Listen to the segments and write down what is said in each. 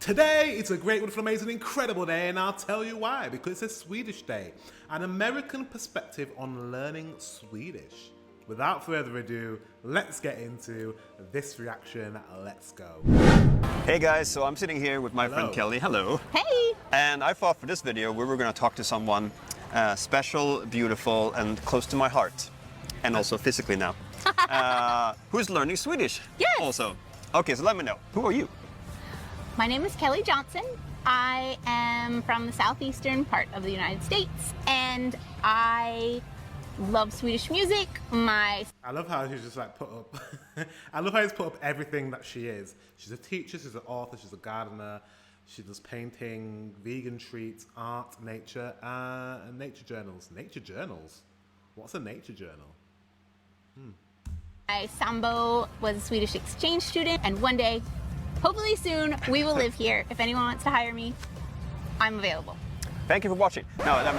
Today, it's a great, wonderful, amazing, incredible day, and I'll tell you why. Because it's a Swedish day, an American perspective on learning Swedish. Without further ado, let's get into this reaction. Let's go. Hey guys, so I'm sitting here with my friend Kelly. Hello. Hey! And I thought for this video we were going to talk to someone special, beautiful, and close to my heart. And also physically now. Who's learning Swedish? Yes! Also. Okay, so let me know. Who are you? My name is Kelly Johnson. I am from the southeastern part of the United States, and I love Swedish music. I love how she's just like put up, I love how he's put up everything that she is. She's a teacher, she's an author, she's a gardener, she does painting, vegan treats, art, nature, and nature journals. Nature journals? What's a nature journal? My Sambo was a Swedish exchange student, and one day, hopefully soon, we will live here. If anyone wants to hire me, I'm available. Thank you for watching. No, I'm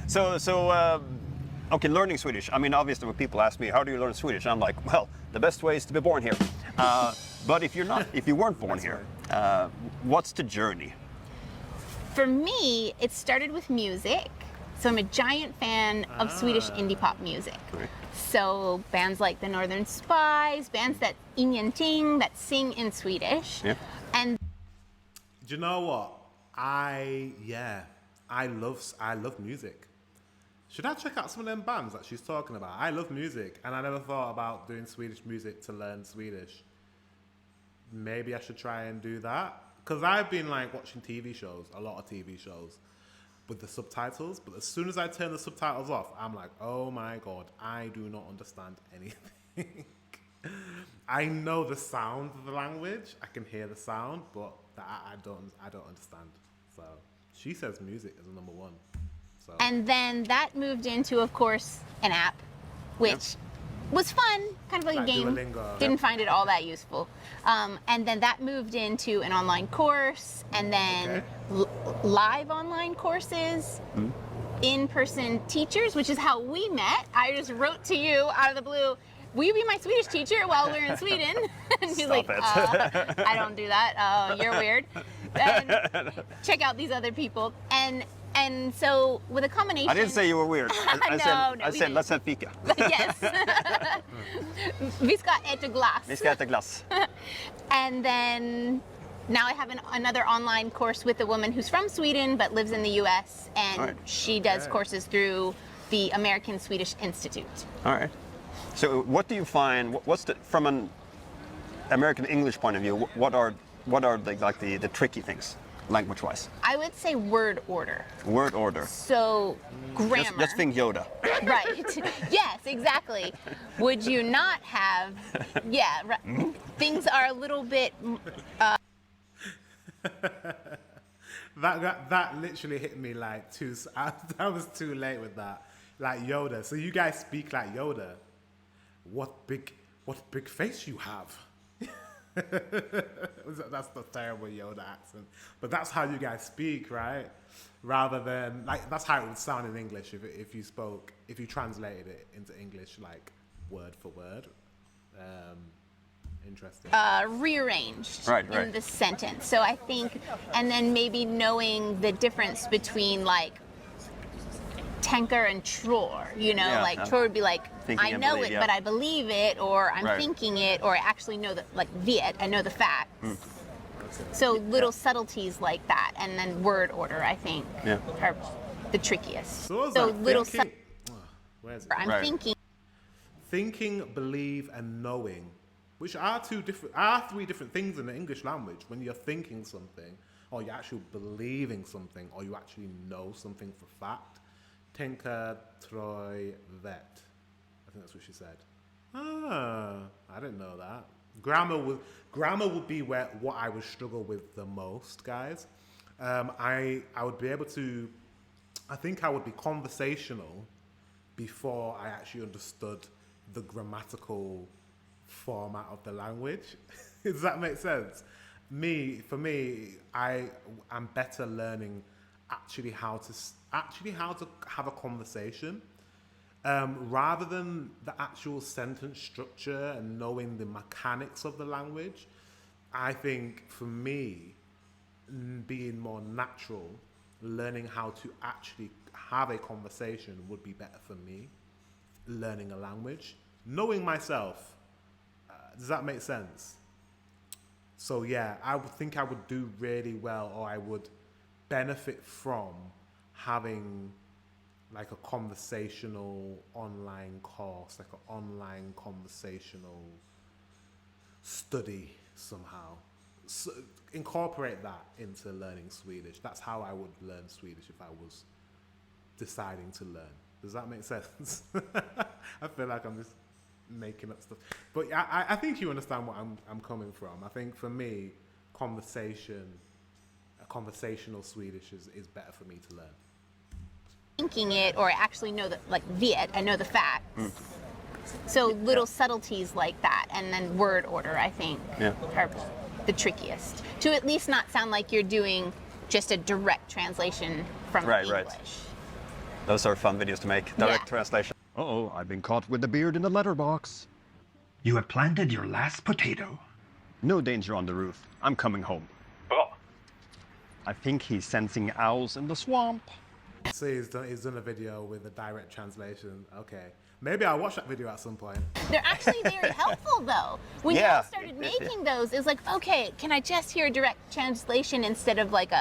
not. Okay, learning Swedish. I mean, obviously when people ask me, how do you learn Swedish? I'm like, well, the best way is to be born here. But if you weren't born here, what's the journey? For me, it started with music. So I'm a giant fan of Swedish indie pop music. Okay. So bands like the Northern Spies, bands that ingenting, that sing in Swedish. Yeah. And Do you know what? I love music. Should I check out some of them bands that she's talking about? I love music, and I never thought about doing Swedish music to learn Swedish. Maybe I should try and do that. Because I've been like watching TV shows, a lot of TV shows, with the subtitles, but as soon as I turn the subtitles off, I'm like, oh my God, I do not understand anything. I know the sound of the language, I can hear the sound, but I don't understand. So she says music is number one. So. And then that moved into, of course, an app, which was fun, kind of like a game. Duolingo. Didn't find it all that useful. And then that moved into an online course, and then live online courses, in-person teachers, which is how we met. I just wrote to you out of the blue, will you be my Swedish teacher while we're in Sweden? And he's like, I don't do that. You're weird. And check out these other people. And so with a combination. I didn't say you were weird. I said let's have fika. Yes. Vi ska äta glass. Vi ska äta glass. And then now I have another online course with a woman who's from Sweden but lives in the US, and she does courses through the American Swedish Institute. All right. So what do you find, from an American English point of view, what are the tricky things, language-wise? I would say word order. Word order. So grammar. Just think Yoda. Right. Yes, exactly. Would you not have, things are a little bit... That literally hit me like I was too late with that. Like Yoda. So you guys speak like Yoda. What big face you have. That's the terrible Yoda accent. But that's how you guys speak, right? Rather than, like, that's how it would sound in English if you translated it into English, like, word for word. Interesting. Rearranged right. in the sentence. So I think, and then maybe knowing the difference between, like, tanker and tror, tror would be like, I know it, but I believe it, or I'm thinking it, or I actually know that, like, I know the facts. So little subtleties like that, and then word order, I think, are the trickiest. So little I'm thinking. Thinking, believe, and knowing, which are three different things in the English language. When you're thinking something, or you're actually believing something, or you actually know something for fact. Tänker, tror, vet. I think that's what she said. I didn't know that. Grammar would be what I would struggle with the most, guys. I would be able to. I think I would be conversational before I actually understood the grammatical format of the language. Does that make sense? For me, I'm better learning actually how to have a conversation, rather than the actual sentence structure and knowing the mechanics of the language. I think for me, being more natural, learning how to actually have a conversation would be better for me. Learning a language, knowing myself. Does that make sense? So yeah, I would think I would do really well, or I would benefit from having like a conversational online course, like an online conversational study somehow. So incorporate that into learning Swedish. That's how I would learn Swedish if I was deciding to learn. Does that make sense? I feel like I'm just making up stuff. But I think you understand what I'm coming from. I think for me, conversational Swedish is better for me to learn. Thinking it, or I actually know that, like vet, I know the facts. So little subtleties like that, and then word order, I think, are the trickiest. To at least not sound like you're doing just a direct translation from English. Right. Those are fun videos to make. Direct translation. Uh-oh, I've been caught with the beard in the letterbox. You have planted your last potato. No danger on the roof. I'm coming home. Oh. I think he's sensing owls in the swamp. So he's done a video with a direct translation. Okay. Maybe I'll watch that video at some point. They're actually very helpful though. When you all started making those, it was like, okay, can I just hear a direct translation instead of like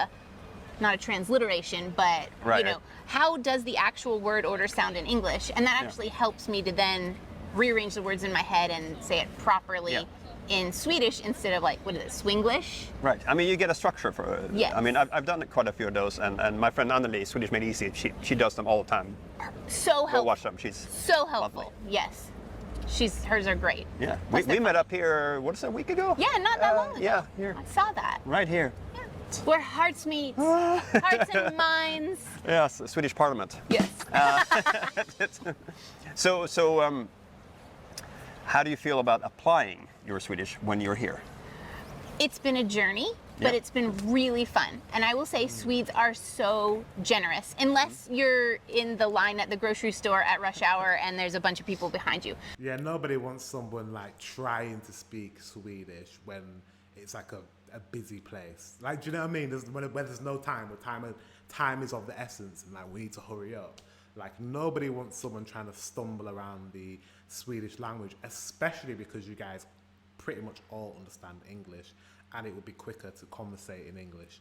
not a transliteration, but you know, how does the actual word order sound in English? And that actually helps me to then rearrange the words in my head and say it properly in Swedish instead of like, what is it, Swinglish? Right. I mean, you get a structure for it. Yes. I mean, I've done quite a few of those, and my friend Nathalie, Swedish Made Easy, she does them all the time. So helpful. Go watch them. She's so helpful. lovely. Yes. Hers are great. Yeah. We met up here, what is it, a week ago? Yeah, not that long ago. Yeah, here. I saw that. Right here. Yeah. Where hearts meet, hearts and minds. Yes, Swedish Parliament. Yes. So, how do you feel about applying your Swedish when you're here? It's been a journey, but it's been really fun. And I will say Swedes are so generous, unless you're in the line at the grocery store at rush hour and there's a bunch of people behind you. Yeah, nobody wants someone like trying to speak Swedish when it's like a busy place. Like, do you know what I mean? Where there's no time, where time is of the essence, and like we need to hurry up. Like, nobody wants someone trying to stumble around the Swedish language, especially because you guys pretty much all understand English, and it would be quicker to conversate in English.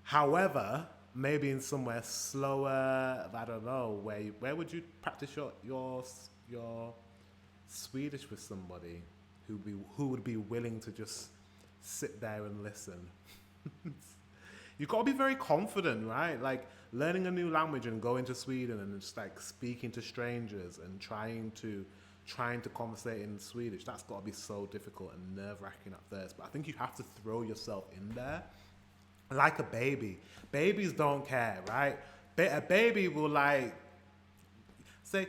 However, maybe in somewhere slower, I don't know, where would you practice your Swedish with somebody who would be willing to just sit there and listen? You've got to be very confident, right? Like, learning a new language and going to Sweden and just like speaking to strangers and trying to conversate in Swedish, that's got to be so difficult and nerve-wracking at first. But I think you have to throw yourself in there like a baby. Babies don't care, right? A baby will like say,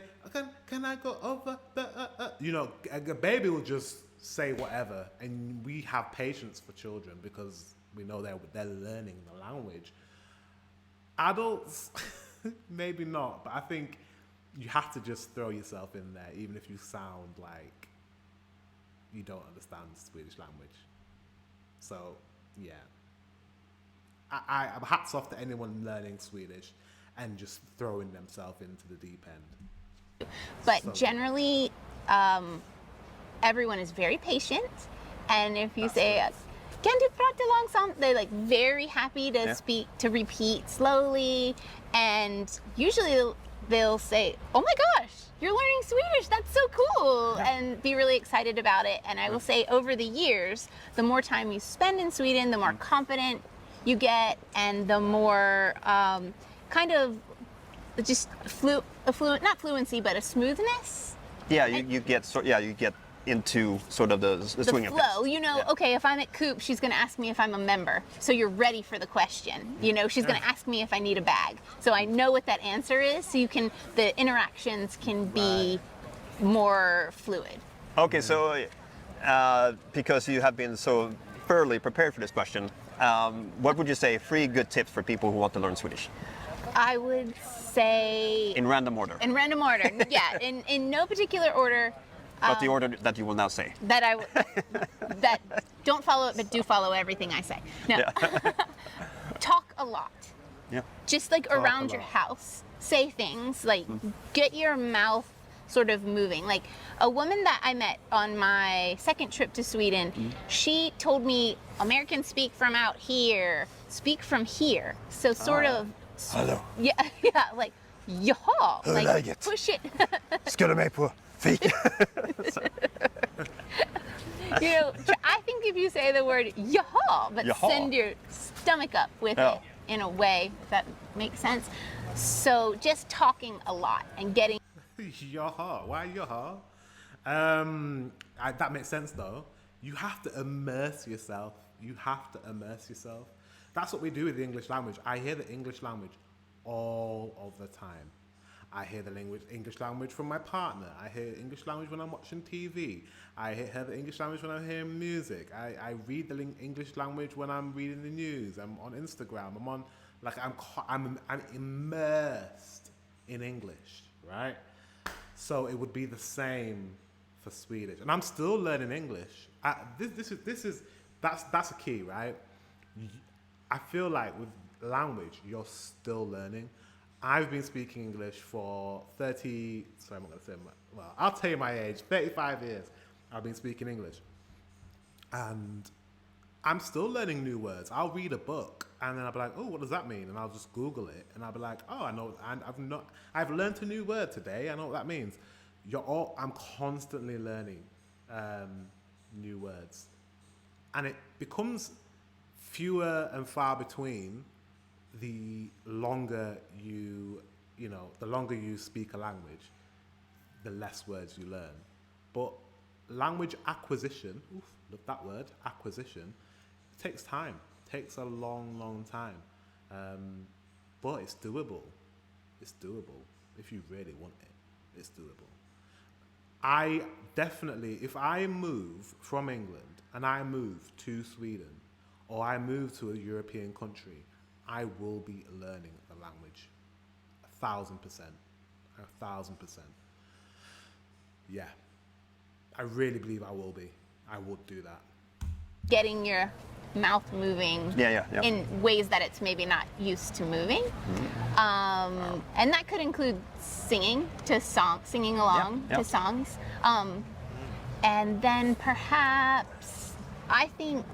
can I go over the, you know, a baby will just say whatever, and we have patience for children because we know they're learning the language. Adults, maybe not, but I think you have to just throw yourself in there, even if you sound like you don't understand Swedish language. So, yeah. I'm hats off to anyone learning Swedish and just throwing themselves into the deep end. But so, generally, everyone is very patient, and if you say, "Kan du prata långsamt?" they're like very happy to speak, to repeat slowly, and usually they'll say, "Oh my gosh, you're learning Swedish, that's so cool," and be really excited about it. And I will say, over the years, the more time you spend in Sweden, the more confident you get, and the more kind of just not fluency, but a smoothness. Yeah, you get into sort of the swing of flow. things. You know, okay, if I'm at Coop, she's going to ask me if I'm a member. So you're ready for the question. You know, she's going to ask me if I need a bag. So I know what that answer is. So the interactions can be more fluid. Okay, so because you have been so thoroughly prepared for this question, what would you say 3 good tips for people who want to learn Swedish? I would say... In random order. In random order, yeah. In no particular order. But the order that you will now say. That don't follow it, but do follow everything I say. No. Talk a lot. Yeah. Just like around your house. Say things, like get your mouth sort of moving. Like a woman that I met on my second trip to Sweden, she told me Americans speak from out here, speak from here. So sort of, Hello. yeah, like jaha, like läget? push it. Ska du med på fika? You know, I think if you say the word jaha, but Jaha. send your stomach up with Yeah. it in a way, if that makes sense. So just talking a lot and getting. Yaha. Why yaha? That makes sense though. You have to immerse yourself. You have to immerse yourself. That's what we do with the English language. I hear the English language all of the time. I hear the English language from my partner. I hear English language when I'm watching TV. I hear the English language when I'm hearing music. I read the English language when I'm reading the news. I'm on Instagram. I'm on, like, I'm immersed in English, right? So it would be the same for Swedish, and I'm still learning English. That's a key, right? I feel like with language, you're still learning. I've been speaking English for 30, sorry, I'm not going to say, well, I'll tell you my age, 35 years I've been speaking English. And I'm still learning new words. I'll read a book and then I'll be like, oh, what does that mean? And I'll just Google it and I'll be like, oh, I know, and I've learned a new word today. I know what that means. I'm constantly learning new words. And it becomes fewer and far between the longer you speak a language, the less words you learn. But language acquisition, love that word, acquisition, takes time. Takes a long, long time. But it's doable. It's doable. If you really want it, it's doable. I definitely, if I move from England and I move to Sweden or I move to a European country, I will be learning the language. 1,000%. 1,000%. Yeah. I really believe I will be. I would do that. Getting your mouth moving in ways that it's maybe not used to moving. And that could include singing along to songs. And then perhaps, I think,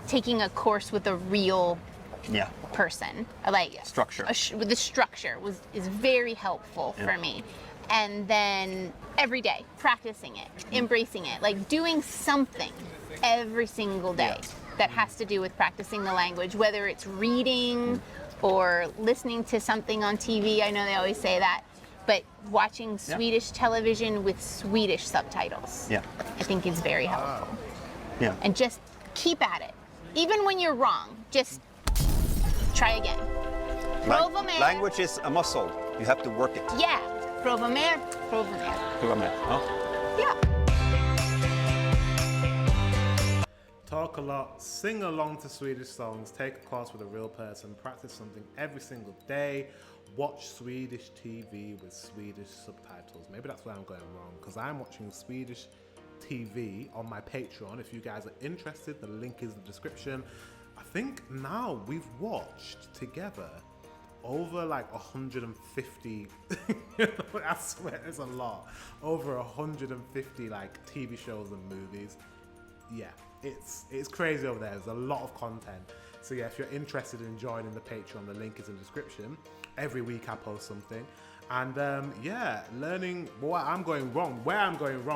taking a course with a real person, like structure. The structure is very helpful for me. And then every day, practicing it, embracing it, like doing something every single day that has to do with practicing the language, whether it's reading or listening to something on TV. I know they always say that, but watching Swedish television with Swedish subtitles, I think is very helpful. Yeah. And just keep at it. Even when you're wrong, just try again. Prova mer. Language is a muscle. You have to work it. Yeah. Prova mer, prova mer. Prova mer. Yeah. Talk a lot, sing along to Swedish songs, take a course with a real person, practice something every single day, watch Swedish TV with Swedish subtitles. Maybe that's where I'm going wrong, because I'm watching Swedish TV on my Patreon. If you guys are interested, the link is in the description. I think now we've watched together over like 150, I swear it's a lot, over 150 like TV shows and movies. Yeah, it's crazy over there. There's a lot of content. So yeah, if you're interested in joining the Patreon, the link is in the description. Every week I post something. And learning where I'm going wrong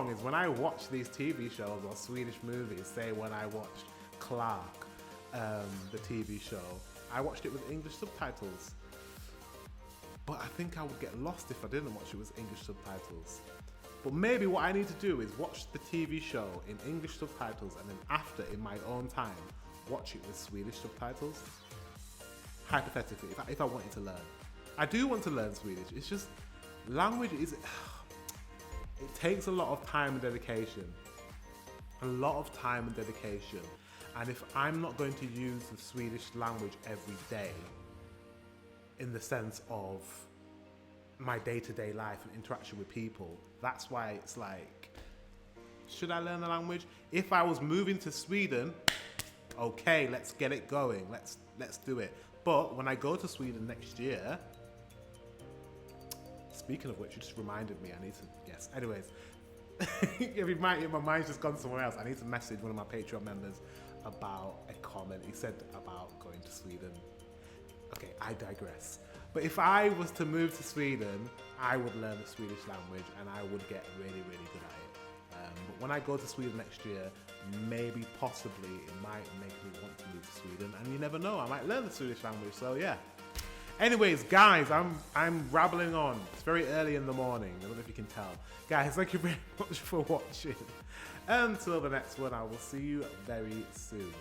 is when I watch these TV shows or Swedish movies. Say when I watched Clark, the TV show, I watched it with English subtitles. But I think I would get lost if I didn't watch it with English subtitles. But maybe what I need to do is watch the TV show in English subtitles and then after, in my own time, watch it with Swedish subtitles. Hypothetically, if I wanted to learn. I do want to learn Swedish. It's just, language is, it takes a lot of time and dedication. A lot of time and dedication. And if I'm not going to use the Swedish language every day, in the sense of my day-to-day life and interaction with people, that's why it's like, should I learn the language? If I was moving to Sweden, okay, let's get it going. Let's do it. But when I go to Sweden next year, speaking of which, you just reminded me, I need to, yes. Anyways, my mind's just gone somewhere else. I need to message one of my Patreon members about a comment he said about going to Sweden. Okay, I digress. But if I was to move to Sweden, I would learn the Swedish language and I would get really, really good at it. But when I go to Sweden next year, maybe, possibly, it might make me want to move to Sweden. And you never know, I might learn the Swedish language, so yeah. Anyways, guys, I'm rambling on. It's very early in the morning. I don't know if you can tell. Guys, thank you very much for watching. Until the next one, I will see you very soon.